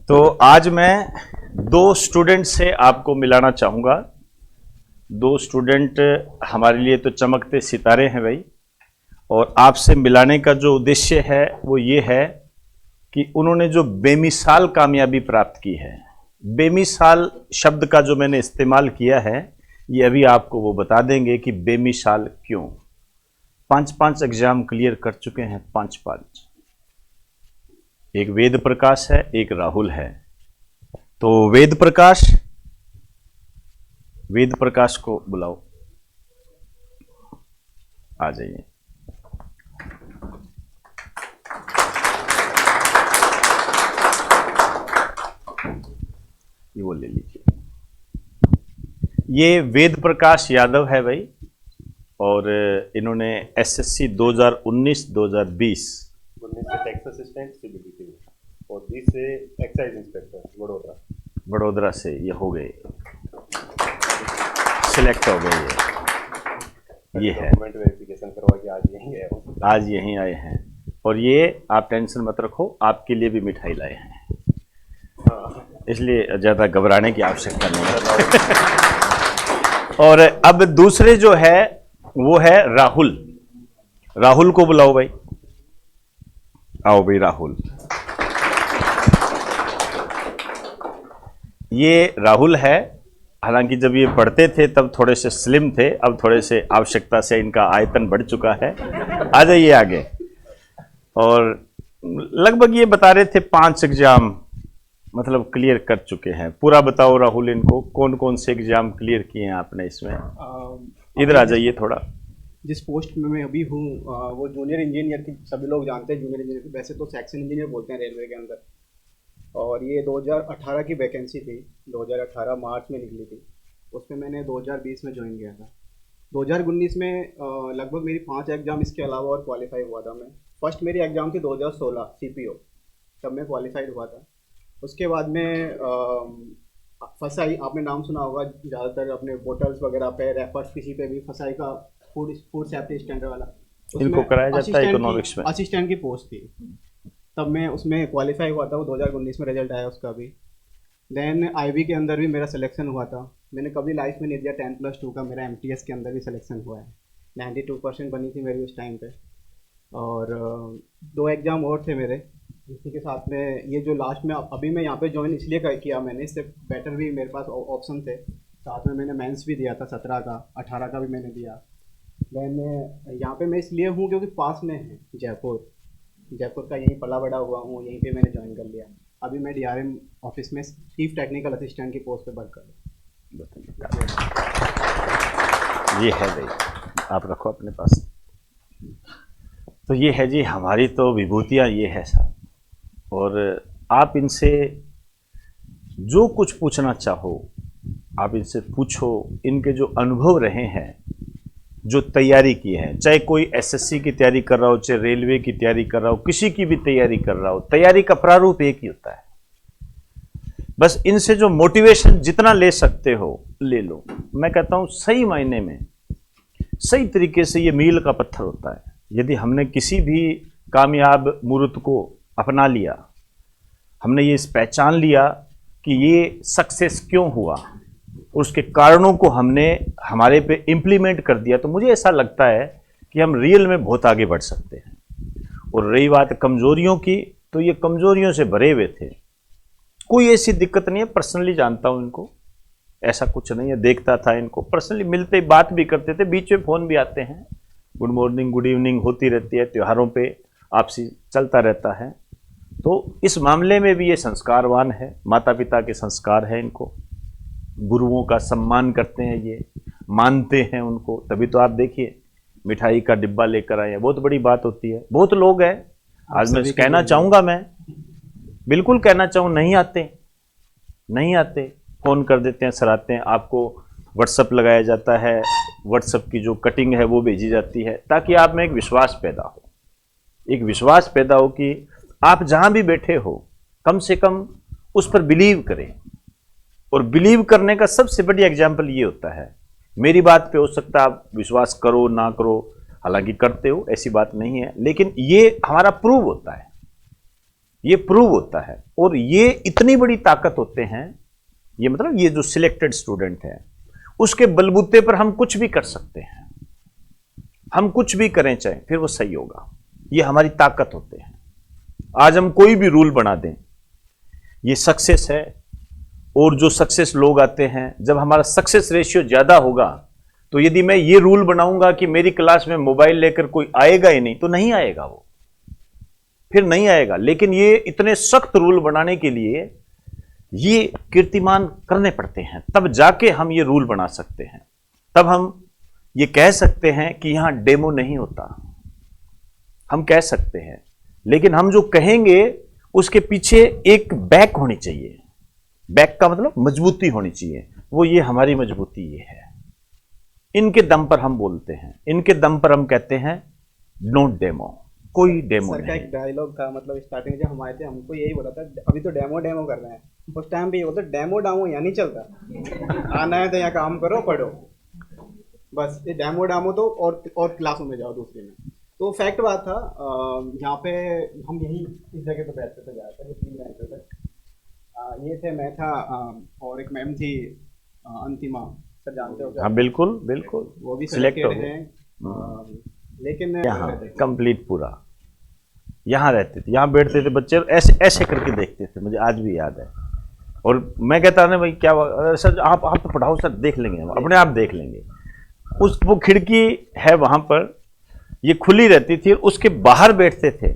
तो आज मैं दो स्टूडेंट से आपको मिलाना चाहूँगा। दो स्टूडेंट हमारे लिए तो चमकते सितारे हैं भाई, और आपसे मिलाने का जो उद्देश्य है वो ये है कि उन्होंने जो बेमिसाल कामयाबी प्राप्त की है। बेमिसाल शब्द का जो मैंने इस्तेमाल किया है ये अभी आपको वो बता देंगे कि बेमिसाल क्यों। 5 एग्जाम क्लियर कर चुके हैं, 5। एक वेद प्रकाश है, एक राहुल है। तो वेद प्रकाश को बुलाओ, आ जाइए। ये वो ले लीजिए। ये वेद प्रकाश यादव है भाई, और इन्होंने एसएससी 2019-2020 से टैक्स असिस्टेंट सीबीडीटी और 20 से एक्साइज इंस्पेक्टर वडोदरा से ये हो गए, सिलेक्ट हो गए। ये है डॉक्यूमेंट वेरिफिकेशन करवा के आज यहीं आए हैं। और ये आप टेंशन मत रखो, आपके लिए भी मिठाई लाए हैं। इसलिए ज़्यादा घबराने की आवश्यकता नहीं है। और अब दूसरे जो है वो है राहुल। राहुल को बुलाओ भाई, आओ भाई राहुल। ये राहुल है। हालांकि जब ये पढ़ते थे तब थोड़े से स्लिम थे, अब थोड़े से आवश्यकता से इनका आयतन बढ़ चुका है। आ जाइए आगे। और लगभग ये बता रहे थे 5 एग्जाम मतलब क्लियर कर चुके हैं। पूरा बताओ राहुल, इनको कौन कौन से एग्जाम क्लियर किए हैं आपने इसमें? इधर आ जाइए थोड़ा। जिस पोस्ट में मैं अभी हूँ वो जूनियर इंजीनियर की, सभी लोग जानते हैं जूनियर इंजीनियर, वैसे तो सेक्शन इंजीनियर बोलते हैं रेलवे के अंदर। और ये 2018 की वैकेंसी थी, 2018 मार्च में निकली थी। उसमें मैंने 2020 में ज्वाइन किया था। 2019 में लगभग मेरी 5 एग्ज़ाम इसके अलावा और क्वालिफाई हुआ था मैं। फर्स्ट मेरी एग्ज़ाम थी 2016 सीपीओ, तब मैं क्वालिफाइड हुआ था। उसके बाद में फसाई, आपने नाम सुना होगा ज़्यादातर अपने बोटल्स वगैरह पे, रैपर्स किसी पे भी फसाई का फूड सेफ्टी स्टैंडर्ड वाला, इनको कराया जाता है इकोनॉमिक्स में। असिस्टेंट की पोस्ट थी, तब मैं उसमें क्वालिफाई हुआ था। वो 2019 में रिजल्ट आया उसका भी। देन आईवी के अंदर भी मेरा सिलेक्शन हुआ था। मैंने कभी लाइफ में नहीं दिया 10+2 का, मेरा एमटीएस के अंदर भी सिलेक्शन हुआ है। 92% बनी थी मेरी उस टाइम पे। और 2 एग्ज़ाम और थे मेरे इसी के साथ में। ये जो लास्ट में अभी मैं यहाँ पे ज्वाइन इसलिए किया मैंने, इससे बेटर भी मेरे पास ऑप्शन थे। साथ में मैंने मेंस भी दिया था 17 का, 18 का भी मैंने दिया। देन यहाँ पे मैं इसलिए हूँ क्योंकि पास में है जयपुर का, यहीं पला बड़ा हुआ हूँ, यहीं पे मैंने ज्वाइन कर लिया। अभी मैं डीआरएम ऑफिस में चीफ टेक्निकल असिस्टेंट की पोस्ट पे वर्क कर रहा हूँ। ये है भाई, आप रखो अपने पास। तो ये है जी हमारी तो विभूतियाँ, ये है साहब। और आप इनसे जो कुछ पूछना चाहो आप इनसे पूछो। इनके जो अनुभव रहे हैं, जो तैयारी की है, चाहे कोई एसएससी की तैयारी कर रहा हो, चाहे रेलवे की तैयारी कर रहा हो, किसी की भी तैयारी कर रहा हो, तैयारी का प्रारूप एक ही होता है। बस इनसे जो मोटिवेशन जितना ले सकते हो ले लो। मैं कहता हूं सही मायने में, सही तरीके से ये मील का पत्थर होता है। यदि हमने किसी भी कामयाब मुहूर्त को अपना लिया, हमने ये पहचान लिया कि ये सक्सेस क्यों हुआ, उसके कारणों को हमने हमारे पे इम्प्लीमेंट कर दिया, तो मुझे ऐसा लगता है कि हम रियल में बहुत आगे बढ़ सकते हैं। और रही बात कमज़ोरियों की, तो ये कमज़ोरियों से भरे हुए थे। कोई ऐसी दिक्कत नहीं है, पर्सनली जानता हूँ इनको, ऐसा कुछ नहीं है। देखता था इनको पर्सनली, मिलते बात भी करते थे, बीच में फ़ोन भी आते हैं, गुड मॉर्निंग गुड इवनिंग होती रहती है, त्योहारों पे आपसी चलता रहता है। तो इस मामले में भी ये संस्कारवान है, माता पिता के संस्कार है इनको, गुरुओं का सम्मान करते हैं, ये मानते हैं उनको। तभी तो आप देखिए मिठाई का डिब्बा लेकर आए हैं, बहुत बड़ी बात होती है। बहुत लोग हैं, आज मैं कहना चाहूँगा, मैं बिल्कुल कहना चाहूँ, नहीं आते, फ़ोन कर देते हैं, सर आते हैं। आपको व्हाट्सअप लगाया जाता है, व्हाट्सअप की जो कटिंग है वो भेजी जाती है, ताकि आप में एक विश्वास पैदा हो कि आप जहाँ भी बैठे हो कम से कम उस पर बिलीव करें। और बिलीव करने का सबसे बड़ी एग्जाम्पल ये होता है, मेरी बात पे हो सकता है आप विश्वास करो ना करो, हालांकि करते हो, ऐसी बात नहीं है, लेकिन ये हमारा प्रूव होता है, ये प्रूव होता है। और ये इतनी बड़ी ताकत होते हैं, ये मतलब ये जो सिलेक्टेड स्टूडेंट है उसके बलबूते पर हम कुछ भी कर सकते हैं, हम कुछ भी करें चाहे फिर वो सही होगा। ये हमारी ताकत होते हैं। आज हम कोई भी रूल बना दें, ये सक्सेस है। और जो सक्सेस लोग आते हैं, जब हमारा सक्सेस रेशियो ज्यादा होगा, तो यदि मैं ये रूल बनाऊंगा कि मेरी क्लास में मोबाइल लेकर कोई आएगा ही नहीं, तो नहीं आएगा, वो फिर नहीं आएगा। लेकिन ये इतने सख्त रूल बनाने के लिए ये कीर्तिमान करने पड़ते हैं, तब जाके हम ये रूल बना सकते हैं। तब हम ये कह सकते हैं कि यहां डेमो नहीं होता, हम कह सकते हैं। लेकिन हम जो कहेंगे उसके पीछे एक बैक होनी चाहिए। बैक का मतलब मजबूती होनी चाहिए। वो ये हमारी मजबूती ये है। इनके दम पर हम बोलते हैं, इनके दम पर हम कहते हैं नो डेमो, कोई डेमो सर का नहीं। एक डायलॉग था, मतलब स्टार्टिंग जब हम आए थे हमको यही बोला था, अभी तो डेमो डेमो कर रहे हैं। उस टाइम पे ये बोलते डेमो डामो यहाँ नहीं चलता, आना है तो यहाँ काम करो पढ़ो, बस ये डेमो डामो तो और क्लासों में जाओ दूसरे में। तो फैक्ट बात था, यहाँ पे हम यही इस जगह पे बैठते थे ज़्यादातर, 3 बैठते थे। ये थे, मैं था, और एक मैम थी अंतिमा, सर जानते हो क्या? हाँ बिल्कुल बिल्कुल, वो भी सिलेक्ट हो सिलेक्टेड गए। हैं। लेकिन यहाँ कंप्लीट पूरा यहाँ रहते थे, यहाँ बैठते थे बच्चे, ऐसे ऐसे करके देखते थे, मुझे आज भी याद है। और मैं कहता ना भाई क्या सर आप तो पढ़ाओ सर, देख लेंगे हम, अपने आप देख लेंगे। वो खिड़की है वहां पर, ये खुली रहती थी, उसके बाहर बैठते थे